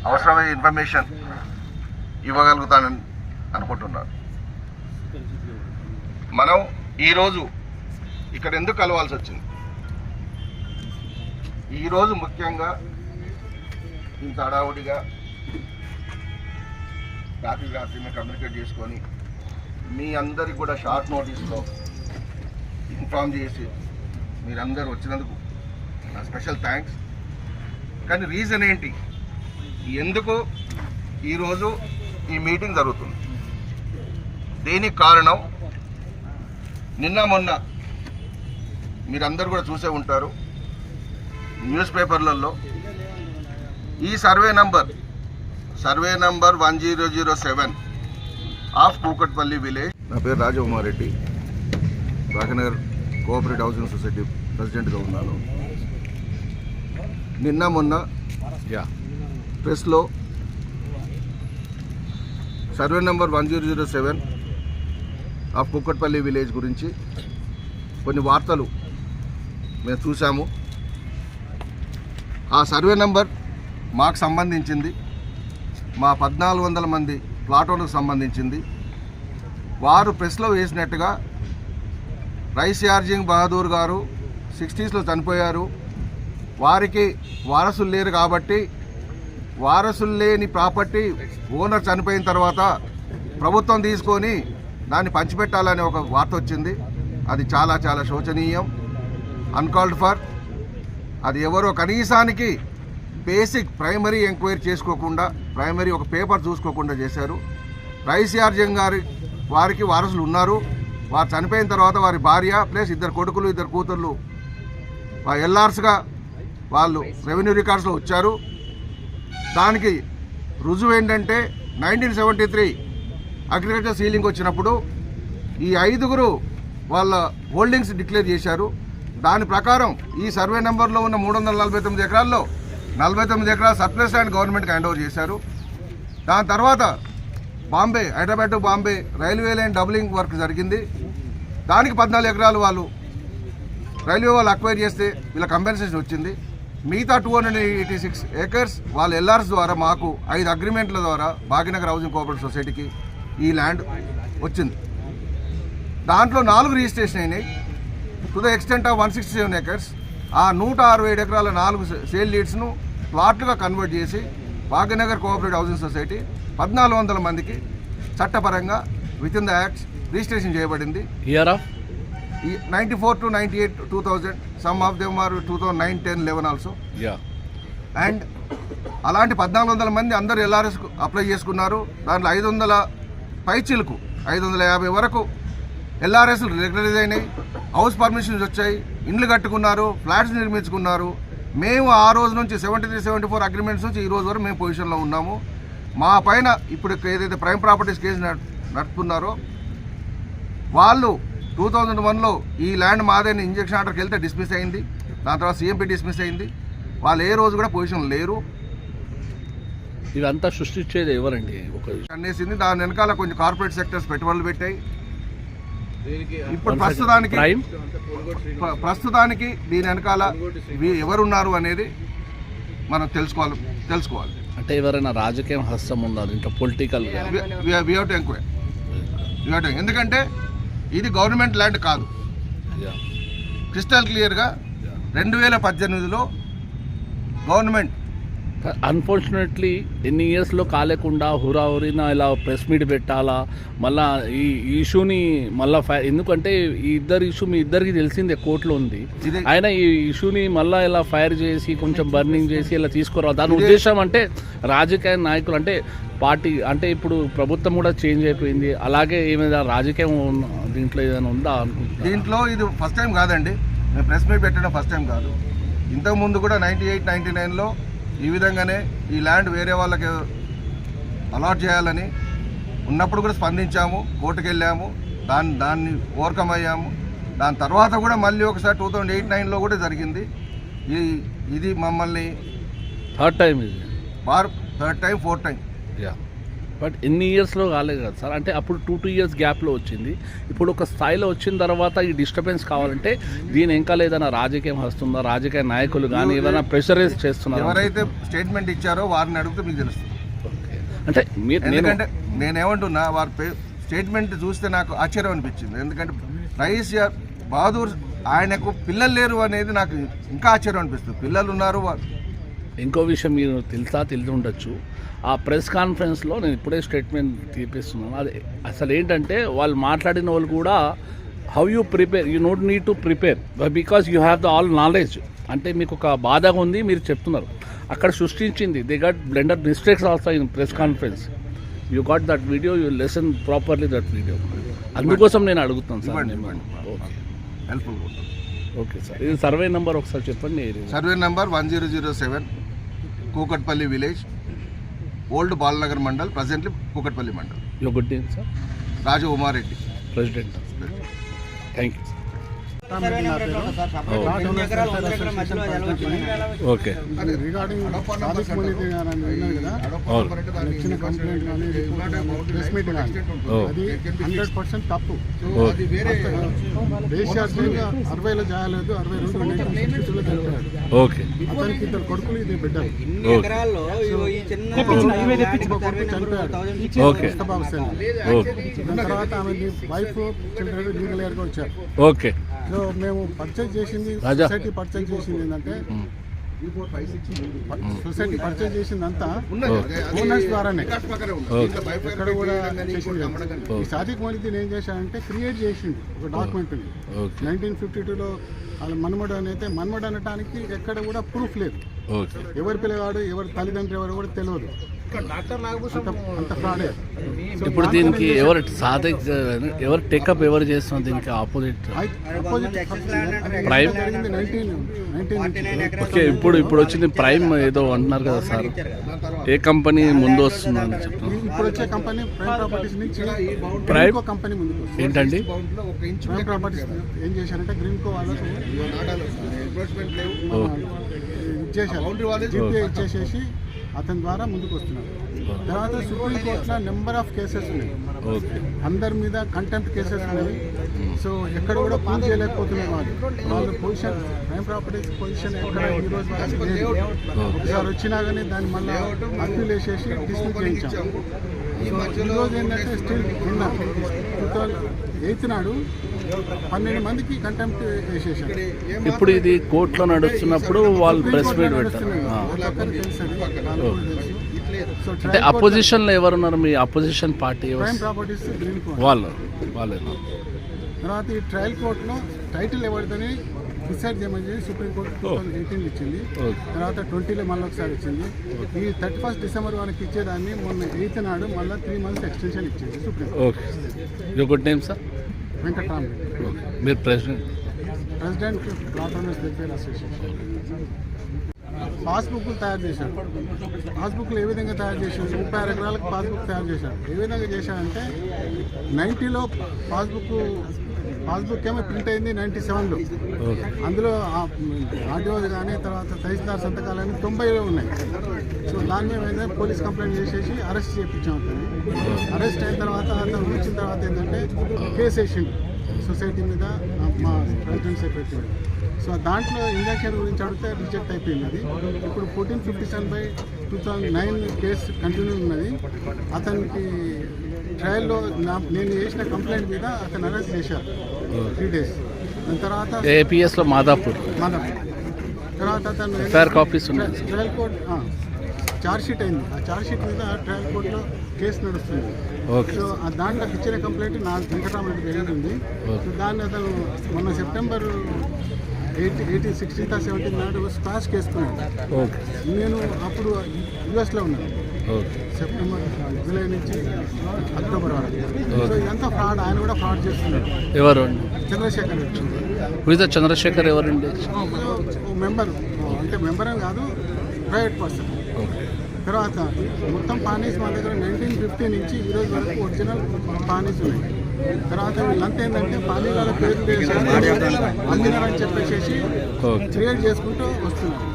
అవసరమైన ఇన్ఫర్మేషన్ ఇవ్వగలుగుతానని అనుకుంటున్నాను. మనం ఈరోజు ఇక్కడ ఎందుకు కలవాల్సి వచ్చింది? ఈరోజు ముఖ్యంగా ఇంత హడావుడిగా రాత్రి కమ్యూనికేట్ చేసుకొని మీ అందరికి కూడా షార్ట్ నోటీస్లో ఇన్ఫార్మ్ చేసి మీరందరూ వచ్చినందుకు నా స్పెషల్ థ్యాంక్స్. కానీ రీజన్ ఏంటి, ఎందుకు ఈరోజు ఈ మీటింగ్ జరుగుతుంది? దీనికి కారణం నిన్న మొన్న మీరందరూ కూడా చూసే ఉంటారు న్యూస్ పేపర్లలో ఈ survey number 1007 of Kukatpally village. నా పేరు Rajkumar Reddy, Bhagyanagar cooperative housing society ప్రెసిడెంట్గా ఉన్నాను. నిన్న మొన్న ప్రెస్లో survey number 1007 of Kukatpally village గురించి కొన్ని వార్తలు మేము చూసాము. ఆ సర్వే నెంబర్ మాకు సంబంధించింది, మా 1400 మంది ప్లాట్ ఓనర్కి సంబంధించింది. వారు ప్రెస్లో వేసినట్టుగా రైస్ యార్జింగ్ బహదూర్ గారు 60s చనిపోయారు. వారికి వారసులు లేరు కాబట్టి వారసులు లేని ప్రాపర్టీ ఓనర్ చనిపోయిన తర్వాత ప్రభుత్వం తీసుకొని దాన్ని పంచిపెట్టాలనే ఒక వార్త వచ్చింది. అది చాలా చాలా శోచనీయం, అన్కాల్డ్ ఫర్. అది ఎవరో కనీసానికి బేసిక్ ప్రైమరీ ఎంక్వైరీ చేసుకోకుండా, ప్రైమరీ ఒక పేపర్ చూసుకోకుండా చేశారు. రైస్ యార్జింగ్ గారి వారికి వారసులు ఉన్నారు. వారు చనిపోయిన తర్వాత వారి భార్య ప్లస్ 2 కొడుకులు 2 కూతుర్లు ఎల్ఆర్స్గా వాళ్ళు రెవెన్యూ రికార్డ్స్లో వచ్చారు. దానికి రుజువు ఏంటంటే 1973 అగ్రికల్చర్ సీలింగ్ వచ్చినప్పుడు ఈ 5గురు వాళ్ళ హోల్డింగ్స్ డిక్లేర్ చేశారు. దాని ప్రకారం ఈ సర్వే నెంబర్లో ఉన్న 349 ఎకరాల్లో 49 ఎకరాలు సర్ప్లస్ ల్యాండ్ గవర్నమెంట్కి హ్యాండ్ ఓవర్ చేశారు. దాని తర్వాత Bombay, Hyderabad to Bombay railway line doubling work జరిగింది. దానికి 14 ఎకరాలు వాళ్ళు రైల్వే వాళ్ళు అక్వైర్ చేస్తే వీళ్ళ కంపెన్సేషన్ వచ్చింది. మిగతా 286 ఏకర్స్ వాళ్ళ ఎల్ఆర్స్ ద్వారా మాకు 5 అగ్రిమెంట్ల ద్వారా భాగ్యనగర్ హౌసింగ్ కోఆపరేటివ్ సొసైటీకి ఈ ల్యాండ్ వచ్చింది. దాంట్లో 4 రిజిస్ట్రేషన్ అయినాయి to the extent of 167 acres. ఆ 167 ఎకరాల 4 సేల్ లీడ్స్ను ప్లాట్లుగా కన్వర్ట్ చేసి భాగ్యనగర్ కోఆపరేటివ్ హౌసింగ్ సొసైటీ 1400 మందికి చట్టపరంగా within the acts registration చేయబడింది. Year of 94 to 98, 2000. Some of them are 2009, 10, 11 also. And అలాంటి 1400 మంది అందరూ ఎల్ఆర్ఎస్ అప్లై చేసుకున్నారు. దాంట్లో 500 పైచిలకు 550 వరకు ఎల్ఆర్ఎస్ రెగ్యులరైజ్ అయినాయి. హౌస్ పర్మిషన్స్ వచ్చాయి, ఇండ్లు కట్టుకున్నారు, ఫ్లాట్స్ నిర్మించుకున్నారు. మేము ఆ రోజు నుంచి 73, 74 అగ్రిమెంట్స్ నుంచి ఈ రోజు వరకు మేము పొజిషన్లో ఉన్నాము. మా పైన ఇప్పుడు ఏదైతే ప్రైమ్ ప్రాపర్టీస్ కేసు నడుపుతున్నారో వాళ్ళు 2001లో ఈ ల్యాండ్ మాదేని ఇంజక్షన్ ఆర్డర్కి వెళ్తే డిస్మిస్ అయింది. దాని తర్వాత CMP డిస్మిస్ అయింది. వాళ్ళు ఏ రోజు కూడా పొజిషన్ లేరు. ఇదంతా సృష్టించేది ఎవరండి? అనేసింది. దాని వెనకాల కొంచెం కార్పొరేట్ సెక్టర్స్ పెట్టుబడులు పెట్టాయి. ఇప్పుడు ప్రస్తుతానికి దీని వెనకాల ఎవరున్నారు అనేది మనం తెలుసుకోవాలి. అంటే ఎవరైనా రాజకీయ హస్తం ఉన్నారు ఇంకా పొలిటికల్? ఎందుకంటే ఇది గవర్నమెంట్ ల్యాండ్ కాదు. క్రిస్టల్ క్లియర్గా 2018లో గవర్నమెంట్ అన్ఫార్చునేట్లీ ఎన్ని ఇయర్స్లో కాలేకుండా హురాహురిన ఇలా ప్రెస్ మీట్ పెట్టాలా మళ్ళీ ఈ ఇష్యూని మళ్ళీ ఎందుకంటే ఈ ఇష్యూ మీ ఇద్దరికి తెలిసిందే కోర్టులో ఉంది. ఆయన ఈ ఇష్యూని మళ్ళీ ఇలా ఫైర్ చేసి కొంచెం బర్నింగ్ చేసి ఇలా తీసుకురావాలి. దాని ఉద్దేశం అంటే రాజకీయ నాయకులు అంటే పార్టీ అంటే ఇప్పుడు ప్రభుత్వం కూడా చేంజ్ అయిపోయింది. అలాగే ఏమైనా రాజకీయం దీంట్లో ఏదైనా ఉందా అనుకుంటున్నా? దీంట్లో ఇది ఫస్ట్ టైం కాదండి. మేము ప్రెస్ మీట్ పెట్టడం ఫస్ట్ టైం కాదు. ఇంతకుముందు కూడా 98, 99లో ఈ విధంగానే ఈ ల్యాండ్ వేరే వాళ్ళకి అలాట్ చేయాలని ఉన్నప్పుడు కూడా స్పందించాము, కోర్టుకు వెళ్ళాము, దాన్ని ఓవర్కమ్ అయ్యాము. దాని తర్వాత కూడా మళ్ళీ ఒకసారి 2008, 9లో కూడా జరిగింది. ఇది మమ్మల్ని third time, 4th time but ఎన్ని ఇయర్స్లో కాలేదు కదా సార్, అంటే అప్పుడు 2 years గ్యాప్లో వచ్చింది. ఇప్పుడు ఒక స్థాయిలో వచ్చిన తర్వాత ఈ డిస్టర్బెన్స్ కావాలంటే దీని ఇంకా ఏదైనా రాజకీయం వస్తుందా, రాజకీయ నాయకులు కానీ ఏదైనా ప్రెషరైజ్ చేస్తున్నారు? ఎవరైతే స్టేట్మెంట్ ఇచ్చారో వారిని అడిగితే మీకు తెలుస్తుంది. అంటే ఎందుకంటే నేనేమంటున్నా, వారి స్టేట్మెంట్ చూస్తే నాకు ఆశ్చర్యం అనిపించింది. ఎందుకంటే రైస్ బహదూర్ ఆయనకు పిల్లలు లేరు అనేది నాకు ఇంకా ఆశ్చర్యం అనిపిస్తుంది. పిల్లలు ఉన్నారు. ఇంకో విషయం మీరు తెలిసి ఉండొచ్చు, ఆ ప్రెస్ కాన్ఫరెన్స్లో నేను ఇప్పుడే స్టేట్మెంట్ తీపిస్తున్నాను. అది అసలు ఏంటంటే వాళ్ళు మాట్లాడిన వాళ్ళు కూడా how you prepare, you not need to prepare because you have the all knowledge. అంటే మీకు ఒక బాధగా ఉంది మీరు చెప్తున్నారు, అక్కడ సృష్టించింది they got blunder mistakes also in press conference. You got that video, you listen properly that video. అందుకోసం నేను అడుగుతాను sir. Okay, helpful. Okay sir, ఇది సర్వే నెంబర్ ఒకసారి చెప్పండి. Survey number 1007, Kukatpally village, old Balanagar mandal, presently Kukatpally mandal. You good name sir? Raju Umareddy, president. Thank you. Okay, regarding Sadiq Moinuddin గారు అని విన్నారు కదా, ఆయన ఇచ్చిన కంప్లైంట్ కానీ ప్రెస్ మీట్ కానీ అది 100% తప్పు. దేశార్థంగా 60లో జాయలేదు, 62 చనిపోయాడు. ఓకే, అతనికి 2 కొడుకులు, ఇది బిడ్డలు. చనిపోయాడు. ఓకే, దాని తర్వాత ఆమె వైఫ్ చిల్డ్రన్ లీగల్ ఇయర్గా వచ్చారు. ఓకే. సో మేము పర్చేజ్ చేసింది, సొసైటీ పర్చేజ్ చేసింది ఏంటంటే, సొసైటీ పర్చేజ్ చేసిందంతా ఓనర్స్ ద్వారానే, ఎక్కడ కూడా చేసింది. ఈ సాదిక్ మొయినుద్దీన్ ఏం చేశాడంటే క్రియేట్ చేసిండు ఒక డాక్యుమెంట్ని 1952లో. వాళ్ళ మన్మడు అని అయితే మన్మడు అనటానికి ఎక్కడ కూడా ప్రూఫ్ లేదు. ఎవరి పిల్లగాడు, ఎవరి తల్లిదండ్రులు ఎవరు కూడా తెలియదు. అంత ఫ్రాడే. ఇప్పుడు దీనికి ఎవరు సాదిక్, ఎవరు టేకప్ ఎవరు చేస్తున్నారు దీనికి ఆపోజిట్? ప్రైమ్. ఓకే, ఇప్పుడు వచ్చింది ప్రైమ్ ఏదో అంటున్నారు కదా సార్, ఏ కంపెనీ ముందు వస్తుందని చెప్తున్నారు? ఇప్పుడు వచ్చే కంపెనీ ప్రైమ్ ప్రాపర్టీస్ నుంచి ప్రైమ్ కంపెనీ ముందుకు ఏంటండి? ప్రైమ్ ప్రాపర్టీస్ ఏం చేశారంటే గ్రీన్కో వాళ్ళకు ఇచ్చేసేసి అతని ద్వారా ముందుకు వస్తున్నారు. తర్వాత సుప్రీంకోర్టులో నెంబర్ ఆఫ్ కేసెస్ ఉన్నాయి, అందరి మీద కంటెంప్ట్ కేసెస్ ఉన్నాయి. సో ఎక్కడ కూడా ప్రూవ్ చేయలేకపోతున్నారు వాళ్ళ పొజిషన్. ప్రైమ్ ప్రాపర్టీస్ పొజిషన్ ఎక్కడ ఈ రోజు ఒకసారి వచ్చినా కానీ దాన్ని మళ్ళీ అప్పీల్ వేసేసి డిస్మిస్ చేయించాం. సో ఈరోజు ఏంటంటే స్టిల్ నిన్న 2008 నాడు 12 మందికి కంటెంప్ట్ వేసేసారు. ఇప్పుడు ఇది కోర్టులో నడుస్తున్నప్పుడు వాళ్ళు ప్రెస్ మీట్ పెట్టారు. అంటే అపోజిషన్లో ఎవరున్నారు మీ అపోజిషన్ పార్టీ? ప్రైమ్ ప్రాపర్టీస్ వాళ్ళే. తర్వాత ఈ ట్రయల్ కోర్టులో టైటిల్ ఎవరిదని డిసైడ్ చేయమని సుప్రీంకోర్టు 2018 ఇచ్చింది. తర్వాత 20లో మళ్ళీ ఒకసారి ఇచ్చింది. ఈ 31 డిసెంబర్ వాళ్ళకి ఇచ్చేదాన్ని మొన్న 8 నాడు మళ్ళీ 3 months ఎక్స్టెన్షన్ ఇచ్చింది supreme court. Okay, your good name sir? Venkataramareddy. మీరు president plot owners welfare association. పాస్బుక్లు తయారు చేశాడు. పాస్బుక్లు ఏ విధంగా తయారు చేశాడు? 36 ఎకరాలకు పాస్బుక్ తయారు చేశాడు. ఏ విధంగా చేశాడంటే 90లో పాస్బుక్ ఏమో ప్రింట్ అయింది 97లో. అందులో ఆర్డీఓది కానీ తర్వాత తహసీల్దార్ సంతకాలు కానీ 90లో ఉన్నాయి. సో దాని మీద ఏంటంటే పోలీస్ కంప్లైంట్ చేసేసి అరెస్ట్ చేయించాం. అతన్ని అరెస్ట్ అయిన తర్వాత అతను వచ్చిన తర్వాత ఏంటంటే కేసు వేసిండు సొసైటీ మీద, మా ప్రెసిడెంట్ సెక్రటరీ. సో దాంట్లో ఇంజక్షన్ గురించి అడిగితే రిజెక్ట్ అయిపోయింది. అది ఇప్పుడు 1457/2009 కేసు కంటిన్యూ ఉన్నది. అతనికి ట్రయల్లో నేను చేసిన కంప్లైంట్ మీద అతను అరెస్ట్ చేశారు 3 days. దాని తర్వాత ఏపీఎస్లో మాదాపూర్ తర్వాత అతను ట్రయల్ కోర్ట్ ఛార్జ్ షీట్ అయింది. ఆ ఛార్జ్ షీట్ మీద ట్రయల్ కోర్టులో కేసు నడుస్తుంది. సో దాంట్లోకి ఇచ్చిన కంప్లైంట్ నా వెంకటరామరెడ్డి పేరు ఉంది. సో దాన్ని అతను మొన్న సెప్టెంబర్ 16th or 17th నాడు స్క్వాష్ చేసుకున్నాడు. నేను అప్పుడు యుఎస్లో ఉన్నాను. సెప్టెంబర్, జూలై నుంచి అక్టోబర్ వరకు. సో ఇదంతా ఫ్రాడ్. ఆయన కూడా ఫ్రాడ్ చేస్తున్నాడు. ఎవరు? చంద్రశేఖర్ రెడ్డి. చంద్రశేఖర్ ఎవరండి? మెంబర్, అంటే మెంబర్ అని కాదు, ప్రైవేట్ పర్సన్. తర్వాత మొత్తం పానీస్ మా దగ్గర 1950 నుంచి ఈరోజు వరకు ఒరిజినల్ పానీస్ ఉన్నాయి. తర్వాత వీళ్ళంతా ఏంటంటే పానీల పేర్లు అమ్మినారని చెప్పేసి క్రియేట్ చేసుకుంటూ వస్తున్నారు.